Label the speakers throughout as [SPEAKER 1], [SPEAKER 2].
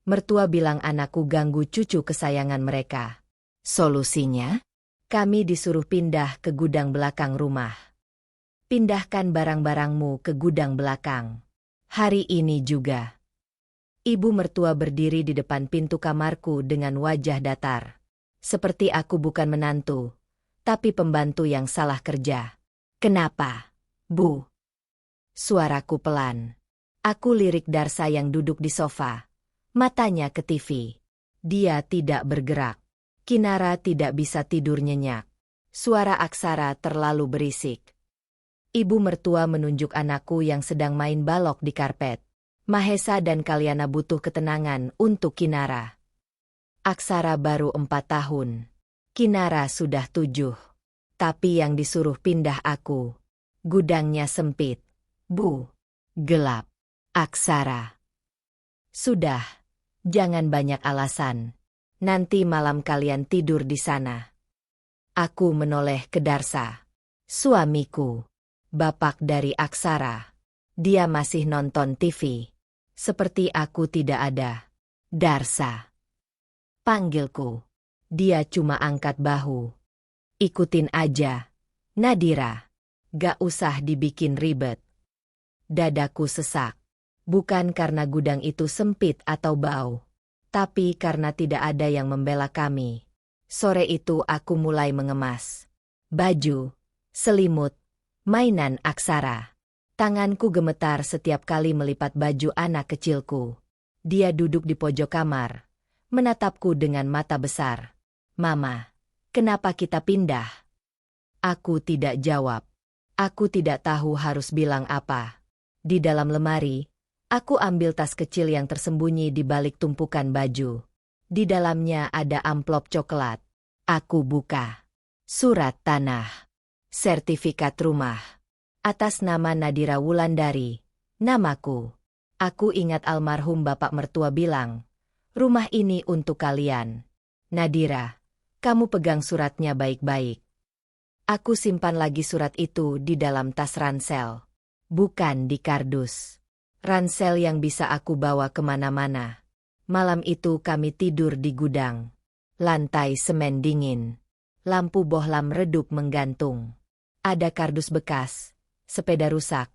[SPEAKER 1] Mertua bilang anakku ganggu cucu kesayangan mereka. Solusinya? Kami disuruh pindah ke gudang belakang rumah. Pindahkan barang-barangmu ke gudang belakang. Hari ini juga. Ibu mertua berdiri di depan pintu kamarku dengan wajah datar. Seperti aku bukan menantu, tapi pembantu yang salah kerja. Kenapa, Bu? Suaraku pelan. Aku lirik Darsa yang duduk di sofa. Matanya ke TV. Dia tidak bergerak. Kinara tidak bisa tidur nyenyak. Suara Aksara terlalu berisik. Ibu mertua menunjuk anakku yang sedang main balok di karpet. Mahesa dan Kalyana butuh ketenangan untuk Kinara. Aksara baru 4 tahun. Kinara sudah 7. Tapi yang disuruh pindah aku. Gudangnya sempit. Bu. Gelap. Aksara. Sudah. Jangan banyak alasan. Nanti malam kalian tidur di sana. Aku menoleh ke Darsa. Suamiku. Bapak dari Aksara. Dia masih nonton TV. Seperti aku tidak ada. Darsa. Panggilku. Dia cuma angkat bahu. Ikutin aja. Nadira. Gak usah dibikin ribet. Dadaku sesak. Bukan karena gudang itu sempit atau bau. Tapi karena tidak ada yang membela kami. Sore itu aku mulai mengemas. Baju, selimut, mainan Aksara. Tanganku gemetar setiap kali melipat baju anak kecilku. Dia duduk di pojok kamar. Menatapku dengan mata besar. Mama, kenapa kita pindah? Aku tidak jawab. Aku tidak tahu harus bilang apa. Di dalam lemari, aku ambil tas kecil yang tersembunyi di balik tumpukan baju. Di dalamnya ada amplop coklat. Aku buka. Surat tanah. Sertifikat rumah. Atas nama Nadira Wulandari. Namaku. Aku ingat almarhum bapak mertua bilang, rumah ini untuk kalian. Nadira, kamu pegang suratnya baik-baik. Aku simpan lagi surat itu di dalam tas ransel. Bukan di kardus. Ransel yang bisa aku bawa kemana-mana. Malam itu kami tidur di gudang. Lantai semen dingin. Lampu bohlam redup menggantung. Ada kardus bekas, sepeda rusak,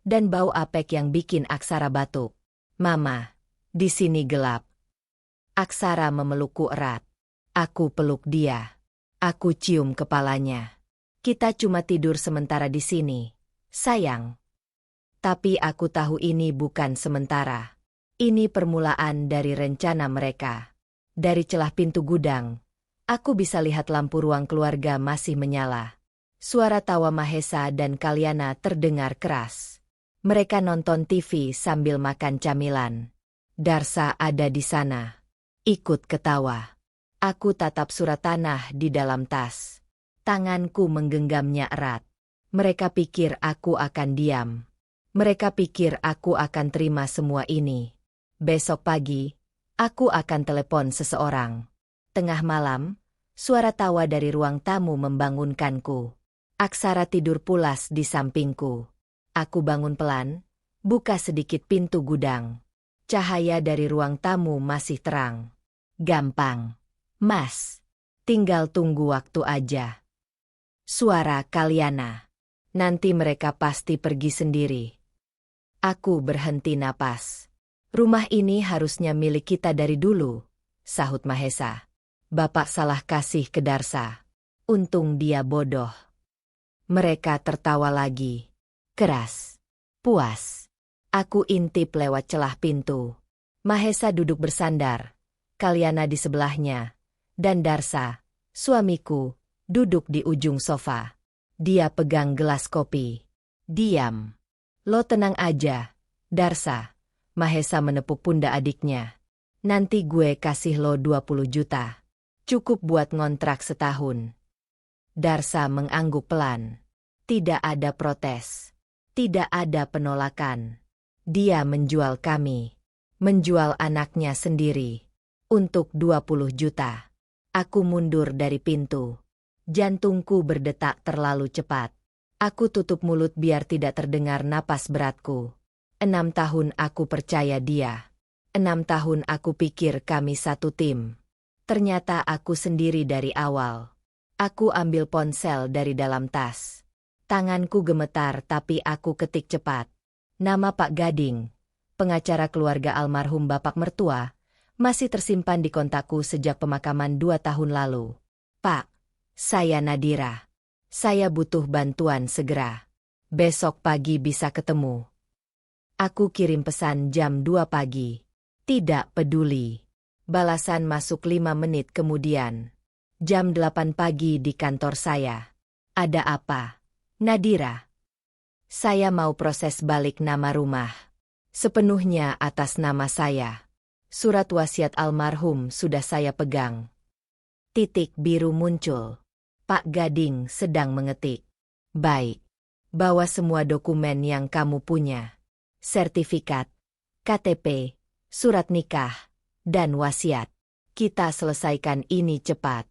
[SPEAKER 1] dan bau apek yang bikin Aksara batuk. Mama, di sini gelap. Aksara memelukku erat. Aku peluk dia. Aku cium kepalanya. Kita cuma tidur sementara di sini, sayang. Tapi aku tahu ini bukan sementara. Ini permulaan dari rencana mereka. Dari celah pintu gudang, aku bisa lihat lampu ruang keluarga masih menyala. Suara tawa Mahesa dan Kalyana terdengar keras. Mereka nonton TV sambil makan camilan. Darsa ada di sana. Ikut ketawa. Aku tatap surat tanah di dalam tas. Tanganku menggenggamnya erat. Mereka pikir aku akan diam. Mereka pikir aku akan terima semua ini. Besok pagi, aku akan telepon seseorang. Tengah malam, suara tawa dari ruang tamu membangunkanku. Aksara tidur pulas di sampingku. Aku bangun pelan, buka sedikit pintu gudang. Cahaya dari ruang tamu masih terang. Gampang, Mas. Tinggal tunggu waktu aja. Suara Kalyana. Nanti mereka pasti pergi sendiri. Aku berhenti napas. Rumah ini harusnya milik kita dari dulu, sahut Mahesa. Bapak salah kasih ke Darsa. Untung dia bodoh. Mereka tertawa lagi. Keras. Puas. Aku intip lewat celah pintu. Mahesa duduk bersandar. Kalyana di sebelahnya. Dan Darsa, suamiku, duduk di ujung sofa. Dia pegang gelas kopi. Diam. Lo tenang aja, Darsa. Mahesa menepuk pundak adiknya. Nanti gue kasih lo 20 juta. Cukup buat ngontrak setahun. Darsa mengangguk pelan. Tidak ada protes. Tidak ada penolakan. Dia menjual kami. Menjual anaknya sendiri. Untuk 20 juta. Aku mundur dari pintu. Jantungku berdetak terlalu cepat. Aku tutup mulut biar tidak terdengar napas beratku. 6 tahun aku percaya dia. 6 tahun aku pikir kami satu tim. Ternyata aku sendiri dari awal. Aku ambil ponsel dari dalam tas. Tanganku gemetar tapi aku ketik cepat. Nama Pak Gading, pengacara keluarga almarhum bapak mertua, masih tersimpan di kontakku sejak pemakaman 2 tahun lalu. Pak, saya Nadira. Saya butuh bantuan segera. Besok pagi bisa ketemu. Aku kirim pesan jam 2 pagi. Tidak peduli. Balasan masuk 5 menit kemudian. Jam 8 pagi di kantor saya. Ada apa? Nadira. Saya mau proses balik nama rumah. Sepenuhnya atas nama saya. Surat wasiat almarhum sudah saya pegang. Titik biru muncul. Pak Gading sedang mengetik. Baik. Bawa semua dokumen yang kamu punya. Sertifikat, KTP, surat nikah, dan wasiat. Kita selesaikan ini cepat.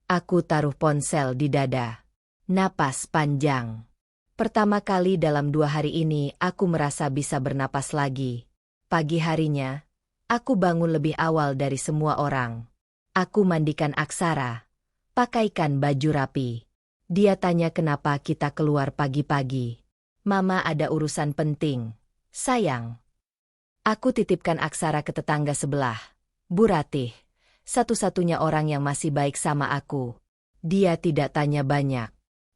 [SPEAKER 1] Aku taruh ponsel di dada. Napas panjang. Pertama kali dalam 2 hari ini aku merasa bisa bernapas lagi. Pagi harinya, aku bangun lebih awal dari semua orang. Aku mandikan Aksara. Pakaikan baju rapi. Dia tanya kenapa kita keluar pagi-pagi. Mama ada urusan penting. Sayang. Aku titipkan Aksara ke tetangga sebelah. Bu Ratih, satu-satunya orang yang masih baik sama aku. Dia tidak tanya banyak.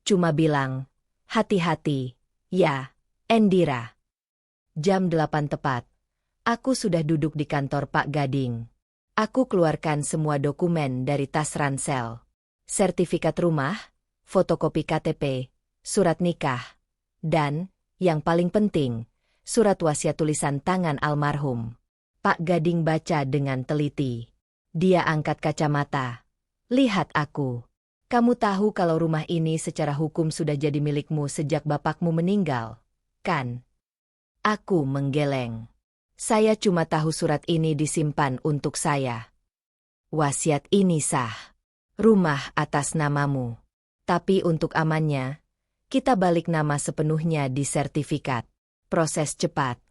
[SPEAKER 1] Cuma bilang, hati-hati, ya, Endira. Jam 8 tepat. Aku sudah duduk di kantor Pak Gading. Aku keluarkan semua dokumen dari tas ransel. Sertifikat rumah, fotokopi KTP, surat nikah, dan, yang paling penting, surat wasiat tulisan tangan almarhum. Pak Gading baca dengan teliti. Dia angkat kacamata. Lihat aku. Kamu tahu kalau rumah ini secara hukum sudah jadi milikmu sejak bapakmu meninggal, kan? Aku menggeleng. Saya cuma tahu surat ini disimpan untuk saya. Wasiat ini sah. Rumah atas namamu. Tapi untuk amannya, kita balik nama sepenuhnya di sertifikat. Proses cepat.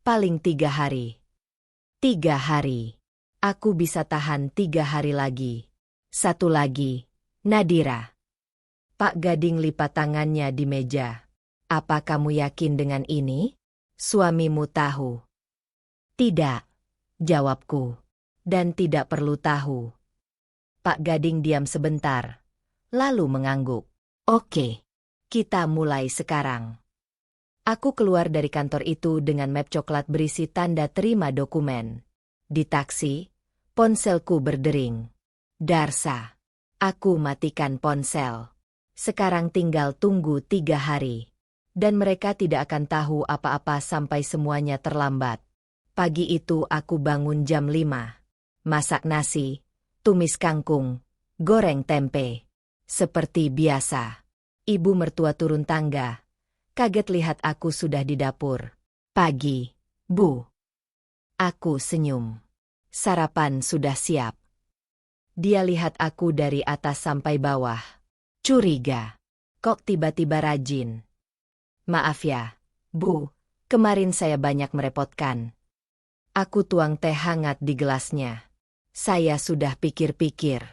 [SPEAKER 1] Paling 3 hari. 3 hari. Aku bisa tahan 3 hari lagi. Satu lagi, Nadira. Pak Gading lipat tangannya di meja. Apa kamu yakin dengan ini? Suamimu tahu. Tidak, jawabku. Dan tidak perlu tahu. Pak Gading diam sebentar, lalu mengangguk. Oke, kita mulai sekarang. Aku keluar dari kantor itu dengan map coklat berisi tanda terima dokumen. Di taksi, ponselku berdering. Darsa. Aku matikan ponsel. Sekarang tinggal tunggu 3 hari. Dan mereka tidak akan tahu apa-apa sampai semuanya terlambat. Pagi itu aku bangun jam 5. Masak nasi, tumis kangkung, goreng tempe. Seperti biasa. Ibu mertua turun tangga. Kaget lihat aku sudah di dapur. Pagi, Bu. Aku senyum. Sarapan sudah siap. Dia lihat aku dari atas sampai bawah. Curiga. Kok tiba-tiba rajin? Maaf ya, Bu. Kemarin saya banyak merepotkan. Aku tuang teh hangat di gelasnya. Saya sudah pikir-pikir.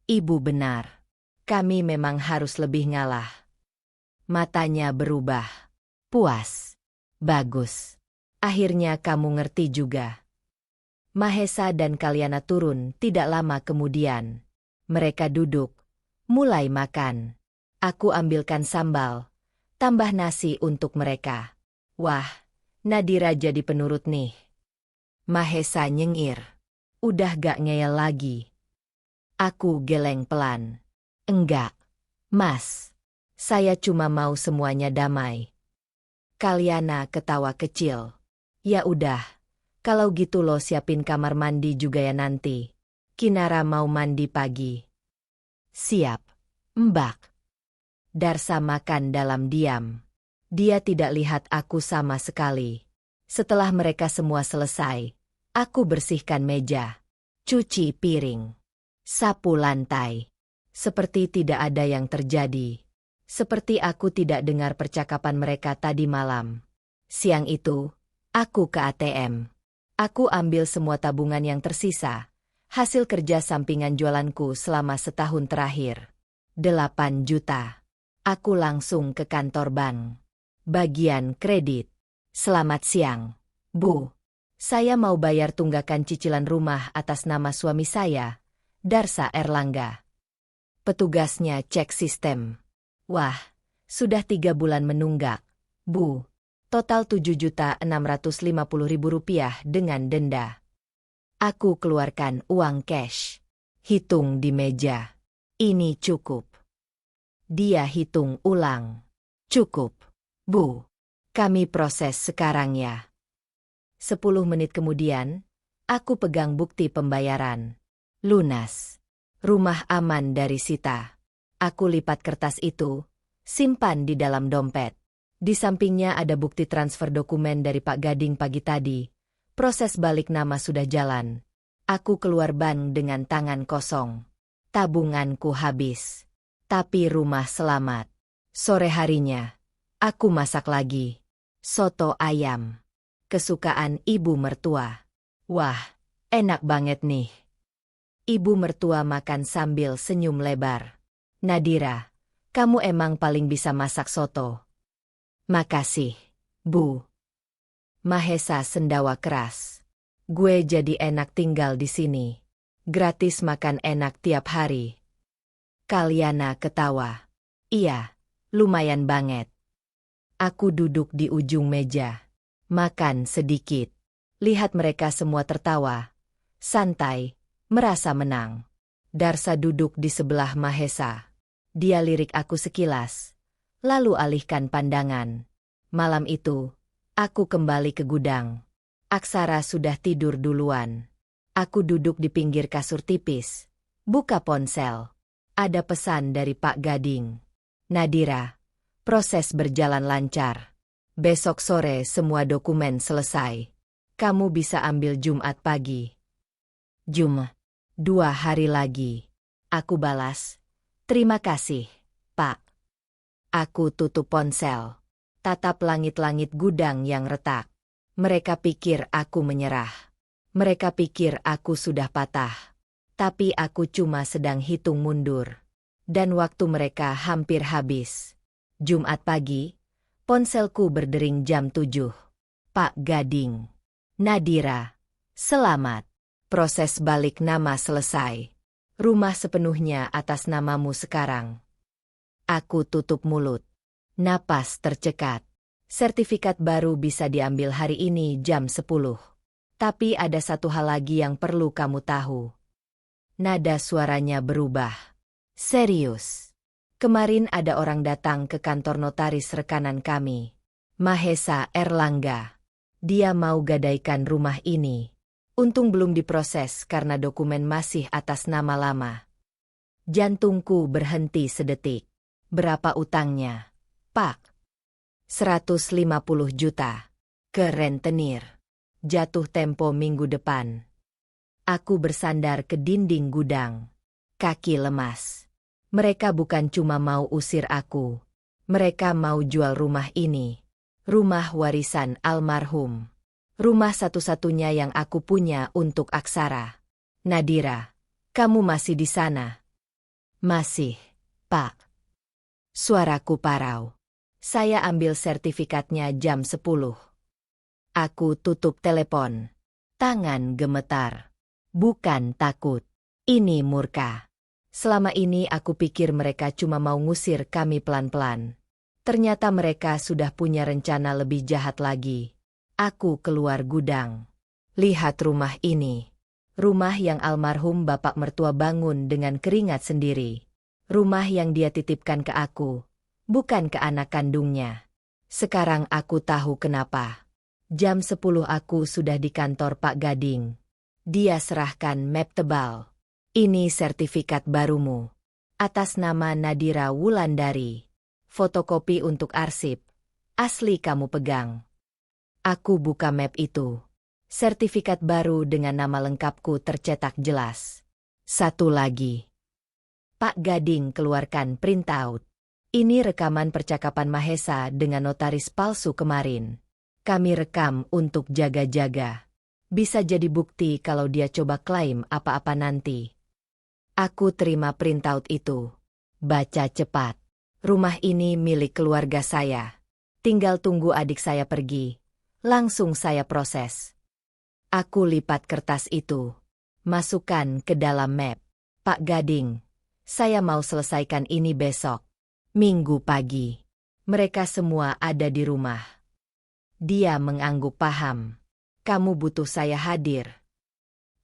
[SPEAKER 1] Ibu benar. Kami memang harus lebih ngalah. Matanya berubah. Puas. Bagus. Akhirnya kamu ngerti juga. Mahesa dan Kalyana turun tidak lama kemudian. Mereka duduk. Mulai makan. Aku ambilkan sambal. Tambah nasi untuk mereka. Wah, Nadira jadi penurut nih. Mahesa nyengir. Udah gak ngeyel lagi. Aku geleng pelan. Enggak, Mas. Saya cuma mau semuanya damai. Kalyana ketawa kecil. Ya udah, kalau gitu lo siapin kamar mandi juga ya nanti. Kinara mau mandi pagi. Siap, Mbak. Darsa makan dalam diam. Dia tidak lihat aku sama sekali. Setelah mereka semua selesai, aku bersihkan meja, cuci piring, sapu lantai. Seperti tidak ada yang terjadi. Seperti aku tidak dengar percakapan mereka tadi malam. Siang itu, aku ke ATM. Aku ambil semua tabungan yang tersisa, hasil kerja sampingan jualanku selama setahun terakhir. 8 juta. Aku langsung ke kantor bank. Bagian kredit. Selamat siang, Bu. Saya mau bayar tunggakan cicilan rumah atas nama suami saya, Darsa Erlangga. Petugasnya cek sistem. Wah, sudah 3 bulan menunggak, Bu. Total Rp7.650.000 dengan denda. Aku keluarkan uang cash. Hitung di meja. Ini cukup. Dia hitung ulang. Cukup, Bu. Kami proses sekarang ya. 10 menit kemudian, aku pegang bukti pembayaran. Lunas. Rumah aman dari sita. Aku lipat kertas itu, simpan di dalam dompet. Di sampingnya ada bukti transfer dokumen dari Pak Gading pagi tadi. Proses balik nama sudah jalan. Aku keluar bank dengan tangan kosong. Tabunganku habis. Tapi rumah selamat. Sore harinya, aku masak lagi. Soto ayam. Kesukaan ibu mertua. Wah, enak banget nih. Ibu mertua makan sambil senyum lebar. Nadira, kamu emang paling bisa masak soto. Makasih, Bu. Mahesa sendawa keras. Gue jadi enak tinggal di sini. Gratis makan enak tiap hari. Kalyana ketawa. Iya, lumayan banget. Aku duduk di ujung meja. Makan sedikit. Lihat mereka semua tertawa. Santai, merasa menang. Darsa duduk di sebelah Mahesa. Dia lirik aku sekilas. Lalu alihkan pandangan. Malam itu, aku kembali ke gudang. Aksara sudah tidur duluan. Aku duduk di pinggir kasur tipis. Buka ponsel. Ada pesan dari Pak Gading. Nadira, proses berjalan lancar. Besok sore semua dokumen selesai. Kamu bisa ambil Jumat pagi. Jumat. 2 hari lagi. Aku balas. Terima kasih, Pak. Aku tutup ponsel. Tatap langit-langit gudang yang retak. Mereka pikir aku menyerah. Mereka pikir aku sudah patah. Tapi aku cuma sedang hitung mundur. Dan waktu mereka hampir habis. Jumat pagi, ponselku berdering jam 7. Pak Gading. Nadira. Selamat. Proses balik nama selesai. Rumah sepenuhnya atas namamu sekarang. Aku tutup mulut. Napas tercekat. Sertifikat baru bisa diambil hari ini jam 10. Tapi ada satu hal lagi yang perlu kamu tahu. Nada suaranya berubah. Serius. Kemarin ada orang datang ke kantor notaris rekanan kami. Mahesa Erlangga. Dia mau gadaikan rumah ini. Untung belum diproses karena dokumen masih atas nama lama. Jantungku berhenti sedetik. Berapa utangnya, Pak? 150 juta. Ke rentenir. Jatuh tempo minggu depan. Aku bersandar ke dinding gudang. Kaki lemas. Mereka bukan cuma mau usir aku. Mereka mau jual rumah ini. Rumah warisan almarhum. Rumah satu-satunya yang aku punya untuk Aksara. Nadira, kamu masih di sana? Masih, Pak. Suaraku parau. Saya ambil sertifikatnya jam 10. Aku tutup telepon. Tangan gemetar. Bukan takut. Ini murka. Selama ini aku pikir mereka cuma mau ngusir kami pelan-pelan. Ternyata mereka sudah punya rencana lebih jahat lagi. Aku keluar gudang. Lihat rumah ini. Rumah yang almarhum bapak mertua bangun dengan keringat sendiri. Rumah yang dia titipkan ke aku, bukan ke anak kandungnya. Sekarang aku tahu kenapa. Jam 10 aku sudah di kantor Pak Gading. Dia serahkan map tebal. Ini sertifikat barumu. Atas nama Nadira Wulandari. Fotokopi untuk arsip. Asli kamu pegang. Aku buka map itu. Sertifikat baru dengan nama lengkapku tercetak jelas. Satu lagi. Pak Gading keluarkan printout. Ini rekaman percakapan Mahesa dengan notaris palsu kemarin. Kami rekam untuk jaga-jaga. Bisa jadi bukti kalau dia coba klaim apa-apa nanti. Aku terima printout itu. Baca cepat. Rumah ini milik keluarga saya. Tinggal tunggu adik saya pergi. Langsung saya proses. Aku lipat kertas itu. Masukkan ke dalam map. Pak Gading, saya mau selesaikan ini besok. Minggu pagi. Mereka semua ada di rumah. Dia mengangguk paham. Kamu butuh saya hadir?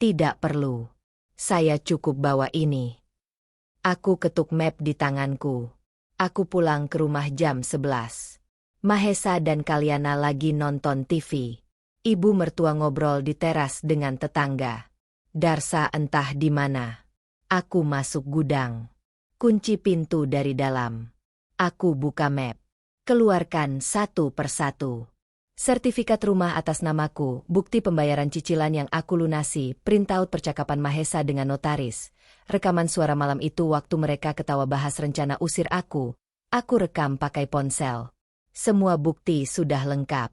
[SPEAKER 1] Tidak perlu. Saya cukup bawa ini. Aku ketuk map di tanganku. Aku pulang ke rumah jam 11. Mahesa dan Kalyana lagi nonton TV. Ibu mertua ngobrol di teras dengan tetangga. Darsa entah di mana. Aku masuk gudang. Kunci pintu dari dalam. Aku buka map. Keluarkan satu persatu. Sertifikat rumah atas namaku, bukti pembayaran cicilan yang aku lunasi, printout percakapan Mahesa dengan notaris, rekaman suara malam itu waktu mereka ketawa bahas rencana usir aku rekam pakai ponsel. Semua bukti sudah lengkap.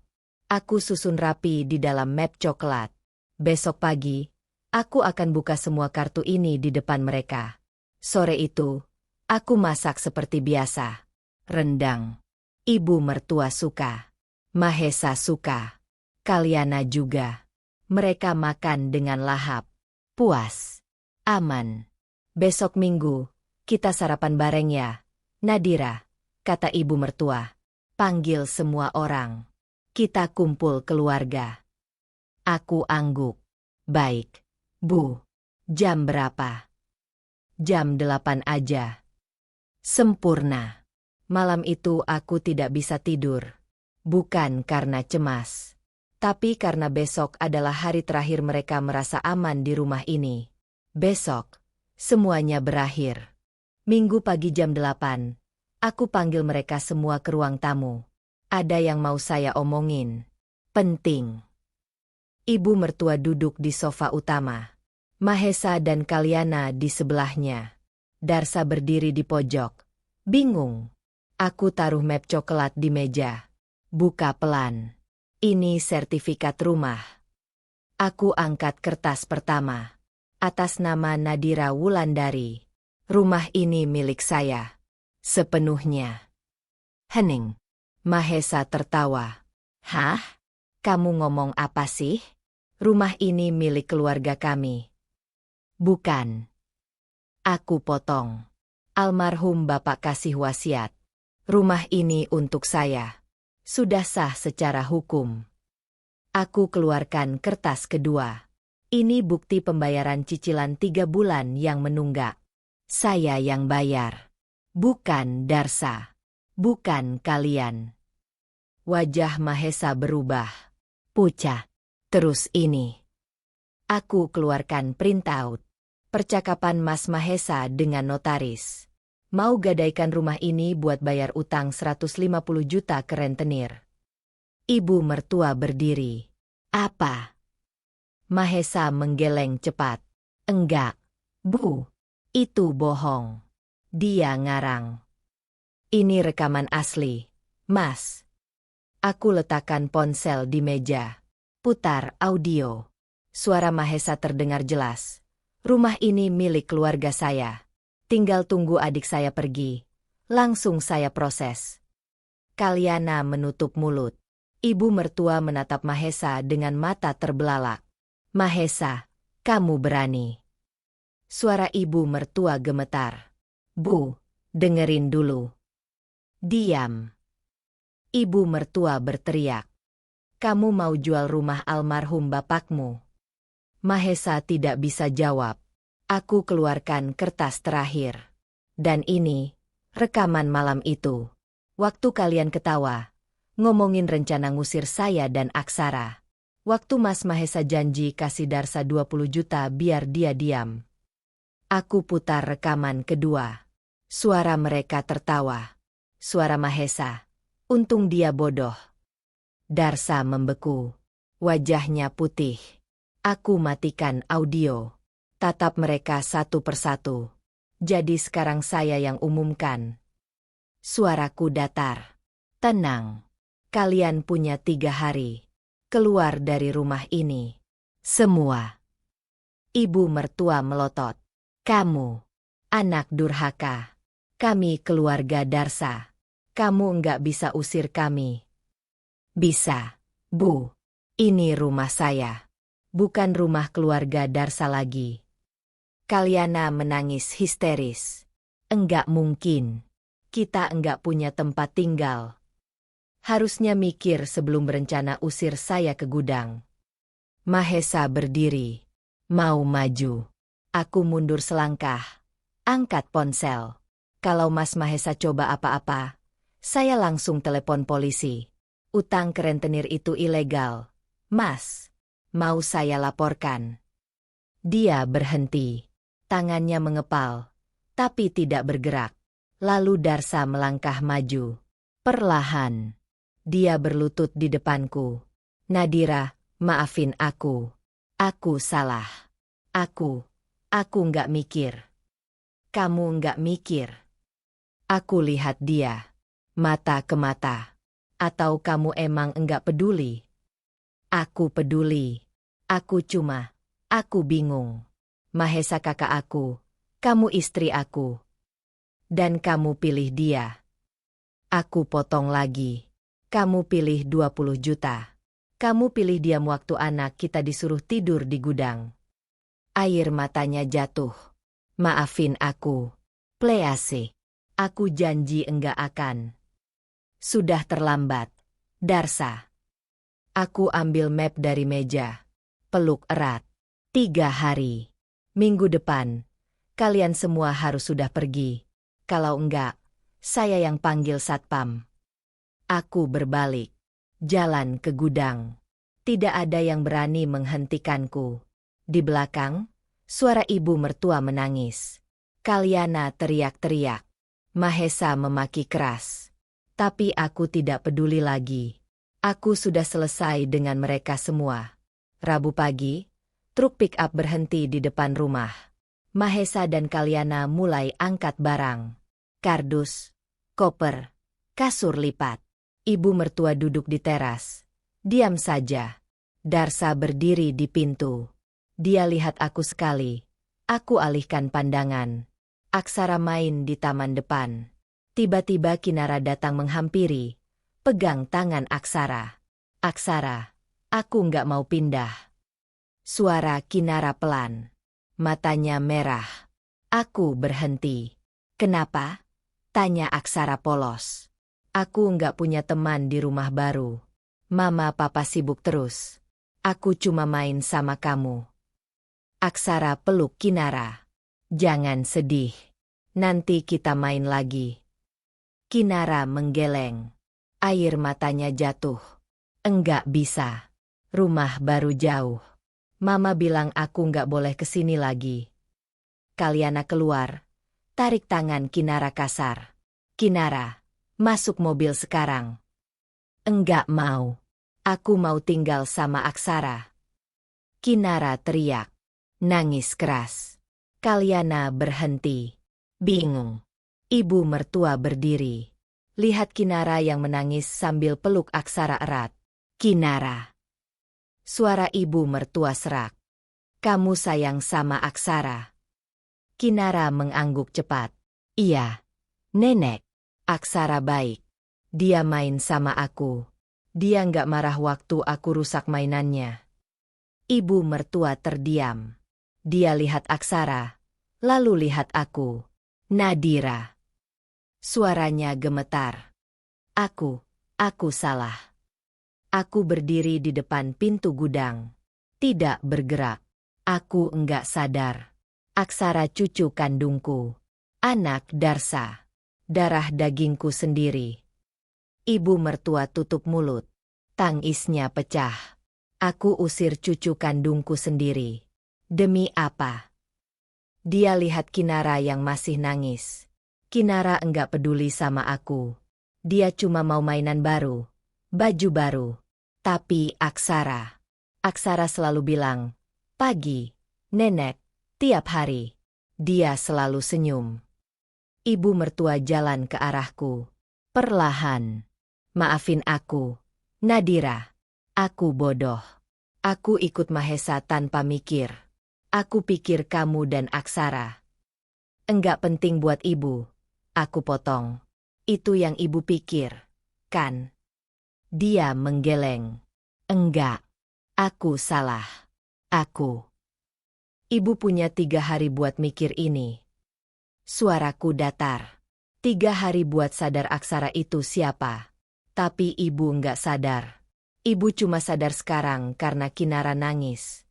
[SPEAKER 1] Aku susun rapi di dalam map coklat. Besok pagi, aku akan buka semua kartu ini di depan mereka. Sore itu, aku masak seperti biasa. Rendang. Ibu mertua suka. Mahesa suka. Kalyana juga. Mereka makan dengan lahap. Puas. Aman. Besok Minggu, kita sarapan bareng ya, Nadira, kata ibu mertua. Panggil semua orang. Kita kumpul keluarga. Aku angguk. Baik, Bu. Jam berapa? Jam 8 aja. Sempurna. Malam itu aku tidak bisa tidur. Bukan karena cemas. Tapi karena besok adalah hari terakhir mereka merasa aman di rumah ini. Besok, semuanya berakhir. Minggu pagi jam 8, aku panggil mereka semua ke ruang tamu. Ada yang mau saya omongin. Penting. Ibu mertua duduk di sofa utama. Mahesa dan Kalyana di sebelahnya. Darsa berdiri di pojok. Bingung. Aku taruh map coklat di meja. Buka pelan. Ini sertifikat rumah. Aku angkat kertas pertama. Atas nama Nadira Wulandari. Rumah ini milik saya. Sepenuhnya. Hening. Mahesa tertawa. Hah? Kamu ngomong apa sih? Rumah ini milik keluarga kami. Bukan. Aku potong. Almarhum Bapak kasih wasiat. Rumah ini untuk saya. Sudah sah secara hukum. Aku keluarkan kertas kedua. Ini bukti pembayaran cicilan 3 bulan yang menunggak. Saya yang bayar. Bukan Darsa. Bukan kalian. Wajah Mahesa berubah. Pucat. Terus ini. Aku keluarkan printout. Percakapan Mas Mahesa dengan notaris. Mau gadaikan rumah ini buat bayar utang 150 juta ke rentenir. Ibu mertua berdiri. Apa? Mahesa menggeleng cepat. Enggak, Bu. Itu bohong. Dia ngarang. Ini rekaman asli, Mas. Aku letakkan ponsel di meja. Putar audio. Suara Mahesa terdengar jelas. Rumah ini milik keluarga saya. Tinggal tunggu adik saya pergi. Langsung saya proses. Kalyana menutup mulut. Ibu mertua menatap Mahesa dengan mata terbelalak. Mahesa, kamu berani. Suara ibu mertua gemetar. Bu, dengerin dulu. Diam. Ibu mertua berteriak. Kamu mau jual rumah almarhum bapakmu? Mahesa tidak bisa jawab. Aku keluarkan kertas terakhir. Dan ini, rekaman malam itu. Waktu kalian ketawa, ngomongin rencana ngusir saya dan Aksara. Waktu Mas Mahesa janji kasih Darsa 20 juta biar dia diam. Aku putar rekaman kedua. Suara mereka tertawa. Suara Mahesa. Untung dia bodoh. Darsa membeku. Wajahnya putih. Aku matikan audio. Tatap mereka satu persatu. Jadi sekarang saya yang umumkan. Suaraku datar. Tenang. Kalian punya 3 hari. Keluar dari rumah ini. Semua. Ibu mertua melotot. Kamu, anak durhaka. Kami keluarga Darsa. Kamu enggak bisa usir kami. Bisa, Bu. Ini rumah saya. Bukan rumah keluarga Darsa lagi. Kalyana menangis histeris. Enggak mungkin. Kita enggak punya tempat tinggal. Harusnya mikir sebelum berencana usir saya ke gudang. Mahesa berdiri. Mau maju. Aku mundur selangkah. Angkat ponsel. Kalau Mas Mahesa coba apa-apa, saya langsung telepon polisi. Utang ke rentenir itu ilegal. Mas, mau saya laporkan. Dia berhenti. Tangannya mengepal, tapi tidak bergerak. Lalu Darsa melangkah maju. Perlahan. Dia berlutut di depanku. Nadira, maafin aku. Aku salah. Aku nggak mikir. Kamu nggak mikir. Aku lihat dia. Mata ke mata. Atau kamu emang enggak peduli? Aku peduli. Aku bingung. Mahesa kakak aku. Kamu istri aku. Dan kamu pilih dia. Aku potong lagi. Kamu pilih 20 juta. Kamu pilih diam waktu anak kita disuruh tidur di gudang. Air matanya jatuh. Maafin aku. Please. Aku janji enggak akan. Sudah terlambat. Darsa. Aku ambil map dari meja. Peluk erat. 3 hari. Minggu depan. Kalian semua harus sudah pergi. Kalau enggak, saya yang panggil satpam. Aku berbalik. Jalan ke gudang. Tidak ada yang berani menghentikanku. Di belakang, suara ibu mertua menangis. Kalyana teriak-teriak. Mahesa memaki keras. Tapi aku tidak peduli lagi. Aku sudah selesai dengan mereka semua. Rabu pagi, truk pick-up berhenti di depan rumah. Mahesa dan Kalyana mulai angkat barang. Kardus, koper, kasur lipat. Ibu mertua duduk di teras. Diam saja. Darsa berdiri di pintu. Dia lihat aku sekali. Aku alihkan pandangan. Aksara main di taman depan. Tiba-tiba Kinara datang menghampiri. Pegang tangan Aksara. Aksara, aku nggak mau pindah. Suara Kinara pelan. Matanya merah. Aku berhenti. Kenapa? Tanya Aksara polos. Aku nggak punya teman di rumah baru. Mama papa sibuk terus. Aku cuma main sama kamu. Aksara peluk Kinara. Jangan sedih. Nanti kita main lagi. Kinara menggeleng. Air matanya jatuh. Enggak bisa. Rumah baru jauh. Mama bilang aku nggak boleh kesini lagi. Kalyana keluar. Tarik tangan Kinara kasar. Kinara, masuk mobil sekarang. Enggak mau. Aku mau tinggal sama Aksara. Kinara teriak. Nangis keras. Kalyana berhenti. Bingung. Ibu mertua berdiri. Lihat Kinara yang menangis sambil peluk Aksara erat. Kinara. Suara ibu mertua serak. Kamu sayang sama Aksara. Kinara mengangguk cepat. Iya. Nenek. Aksara baik. Dia main sama aku. Dia nggak marah waktu aku rusak mainannya. Ibu mertua terdiam. Dia lihat Aksara. Lalu lihat aku. Nadira. Suaranya gemetar. Aku salah. Aku berdiri di depan pintu gudang. Tidak bergerak. Aku enggak sadar. Aksara cucu kandungku. Anak Darsa. Darah dagingku sendiri. Ibu mertua tutup mulut. Tangisnya pecah. Aku usir cucu kandungku sendiri. Demi apa? Dia lihat Kinara yang masih nangis. Kinara enggak peduli sama aku. Dia cuma mau mainan baru. Baju baru. Tapi Aksara. Aksara selalu bilang, pagi, nenek, tiap hari. Dia selalu senyum. Ibu mertua jalan ke arahku. Perlahan. Maafin aku. Nadira. Aku bodoh. Aku ikut Mahesa tanpa mikir. Aku pikir kamu dan Aksara. Enggak penting buat ibu. Aku potong. Itu yang ibu pikir, kan? Dia menggeleng. Enggak. Aku salah. Aku. Ibu punya 3 hari buat mikir ini. Suaraku datar. 3 hari buat sadar Aksara itu siapa. Tapi ibu enggak sadar. Ibu cuma sadar sekarang karena Kinara nangis.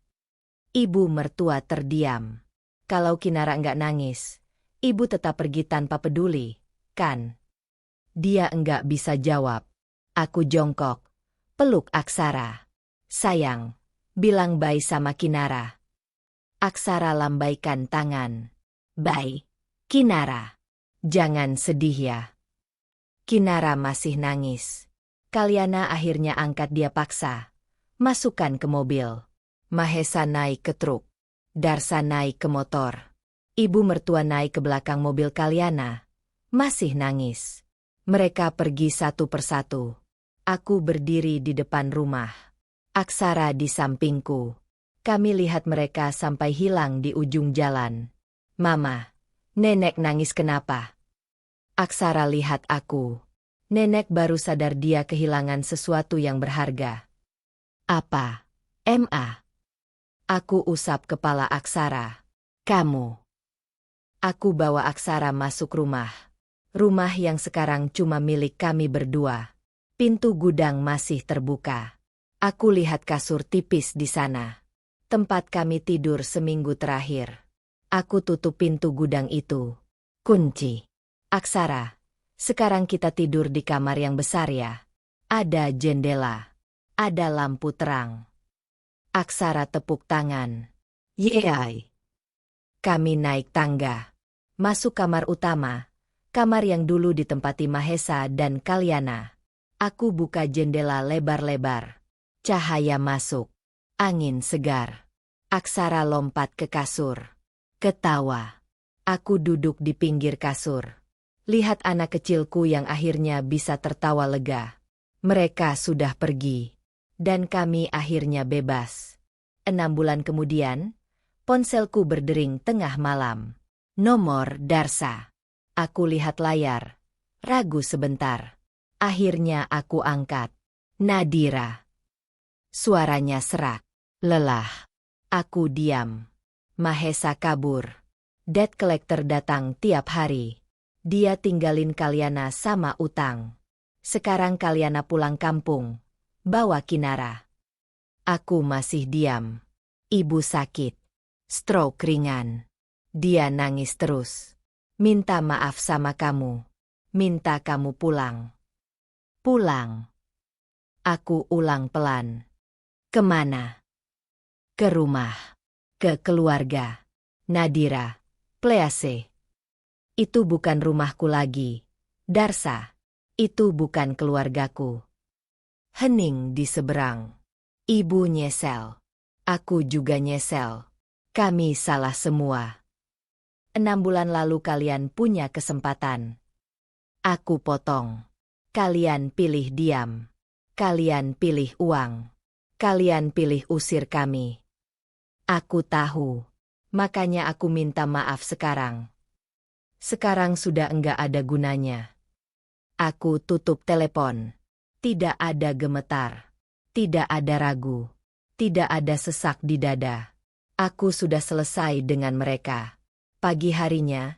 [SPEAKER 1] Ibu mertua terdiam. Kalau Kinara enggak nangis, ibu tetap pergi tanpa peduli, kan? Dia enggak bisa jawab. Aku jongkok, peluk Aksara. Sayang, bilang bye sama Kinara. Aksara lambaikan tangan. Bye, Kinara. Jangan sedih ya. Kinara masih nangis. Kalyana akhirnya angkat dia paksa. Masukkan ke mobil. Mahesa naik ke truk. Darsa naik ke motor. Ibu mertua naik ke belakang mobil Kalyana. Masih nangis. Mereka pergi satu persatu. Aku berdiri di depan rumah. Aksara di sampingku. Kami lihat mereka sampai hilang di ujung jalan. Mama, nenek nangis kenapa? Aksara lihat aku. Nenek baru sadar dia kehilangan sesuatu yang berharga. Apa? Ma. Aku usap kepala Aksara. Kamu. Aku bawa Aksara masuk rumah. Rumah yang sekarang cuma milik kami berdua. Pintu gudang masih terbuka. Aku lihat kasur tipis di sana. Tempat kami tidur seminggu terakhir. Aku tutup pintu gudang itu. Kunci. Aksara, sekarang kita tidur di kamar yang besar ya. Ada jendela. Ada lampu terang. Aksara tepuk tangan. Yeay. Kami naik tangga. Masuk kamar utama. Kamar yang dulu ditempati Mahesa dan Kalyana. Aku buka jendela lebar-lebar. Cahaya masuk. Angin segar. Aksara lompat ke kasur. Ketawa. Aku duduk di pinggir kasur. Lihat anak kecilku yang akhirnya bisa tertawa lega. Mereka sudah pergi. Dan kami akhirnya bebas. 6 bulan kemudian, ponselku berdering tengah malam. Nomor Darsa. Aku lihat layar. Ragu sebentar. Akhirnya aku angkat. Nadira. Suaranya serak. Lelah. Aku diam. Mahesa kabur. Debt collector datang tiap hari. Dia tinggalin Kalyana sama utang. Sekarang Kalyana pulang kampung. Bawa Kinara. Aku masih diam. Ibu sakit. Stroke ringan. Dia nangis terus. Minta maaf sama kamu. Minta kamu pulang. Pulang. Aku ulang pelan. Kemana? Ke rumah. Ke keluarga. Nadira. Please. Itu bukan rumahku lagi. Darsa. Itu bukan keluargaku. Hening di seberang. Ibu nyesel. Aku juga nyesel. Kami salah semua. 6 bulan lalu kalian punya kesempatan. Aku potong. Kalian pilih diam. Kalian pilih uang. Kalian pilih usir kami. Aku tahu. Makanya aku minta maaf sekarang. Sekarang sudah enggak ada gunanya. Aku tutup telepon. Tidak ada gemetar. Tidak ada ragu. Tidak ada sesak di dada. Aku sudah selesai dengan mereka. Pagi harinya,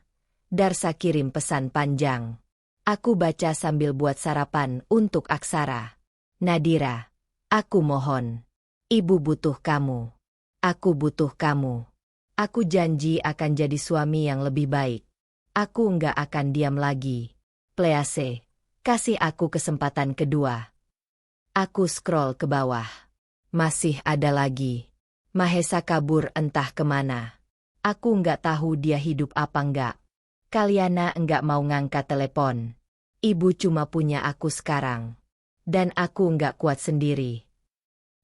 [SPEAKER 1] Darsa kirim pesan panjang. Aku baca sambil buat sarapan untuk Aksara. Nadira, aku mohon. Ibu butuh kamu. Aku butuh kamu. Aku janji akan jadi suami yang lebih baik. Aku enggak akan diam lagi. Please, kasih aku kesempatan kedua. Aku scroll ke bawah. Masih ada lagi. Mahesa kabur entah kemana. Aku enggak tahu dia hidup apa enggak. Kalyana enggak mau ngangkat telepon. Ibu cuma punya aku sekarang. Dan aku enggak kuat sendiri.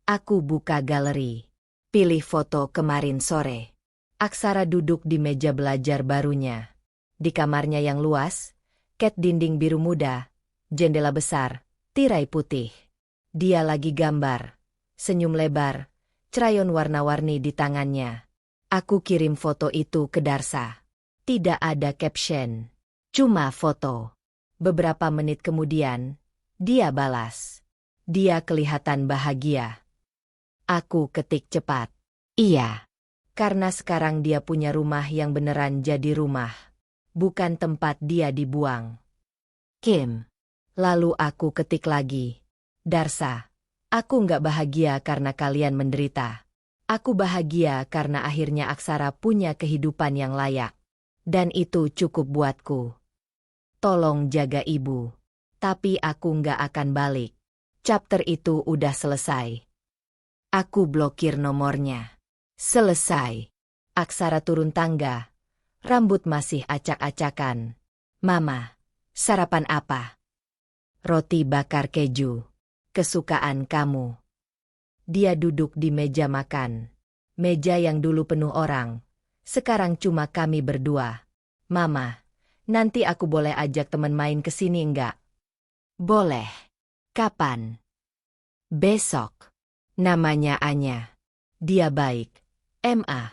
[SPEAKER 1] Aku buka galeri. Pilih foto kemarin sore. Aksara duduk di meja belajar barunya. Di kamarnya yang luas, cat dinding biru muda, jendela besar, tirai putih. Dia lagi gambar. Senyum lebar, crayon warna-warni di tangannya. Aku kirim foto itu ke Darsa. Tidak ada caption. Cuma foto. Beberapa menit kemudian, dia balas. Dia kelihatan bahagia. Aku ketik cepat. Iya. Karena sekarang dia punya rumah yang beneran jadi rumah. Bukan tempat dia dibuang. Kim. Lalu aku ketik lagi. Darsa. Aku nggak bahagia karena kalian menderita. Aku bahagia karena akhirnya Aksara punya kehidupan yang layak. Dan itu cukup buatku. Tolong jaga ibu. Tapi aku nggak akan balik. Chapter itu udah selesai. Aku blokir nomornya. Selesai. Aksara turun tangga. Rambut masih acak-acakan. Mama, sarapan apa? Roti bakar keju. Kesukaan kamu. Dia duduk di meja makan. Meja yang dulu penuh orang. Sekarang cuma kami berdua. Mama, nanti aku boleh ajak teman main ke sini enggak? Boleh. Kapan? Besok. Namanya Anya. Dia baik. MA.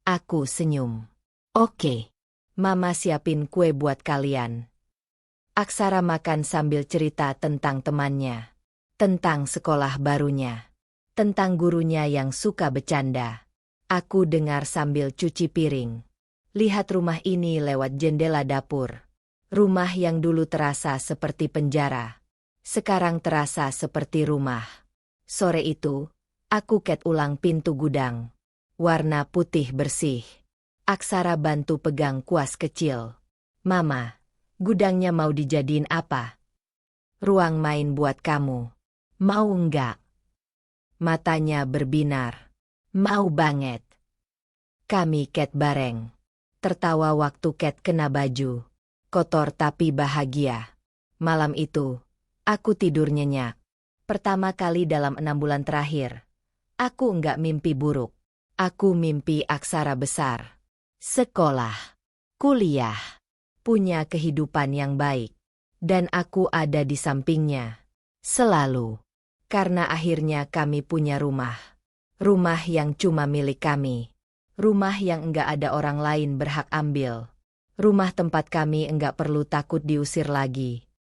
[SPEAKER 1] Aku senyum. Oke. Mama siapin kue buat kalian. Aksara makan sambil cerita tentang temannya. Tentang sekolah barunya. Tentang gurunya yang suka bercanda. Aku dengar sambil cuci piring. Lihat rumah ini lewat jendela dapur. Rumah yang dulu terasa seperti penjara. Sekarang terasa seperti rumah. Sore itu, aku ket ulang pintu gudang. Warna putih bersih. Aksara bantu pegang kuas kecil. Mama, gudangnya mau dijadiin apa? Ruang main buat kamu. Mau enggak? Matanya berbinar. Mau banget. Kami ket bareng. Tertawa waktu ket kena baju. Kotor tapi bahagia. Malam itu, aku tidur nyenyak. Pertama kali dalam 6 bulan terakhir. Aku enggak mimpi buruk. Aku mimpi Aksara besar. Sekolah. Kuliah. Punya kehidupan yang baik. Dan aku ada di sampingnya. Selalu. Karena akhirnya kami punya rumah. Rumah yang cuma milik kami. Rumah yang enggak ada orang lain berhak ambil. Rumah tempat kami enggak perlu takut diusir lagi.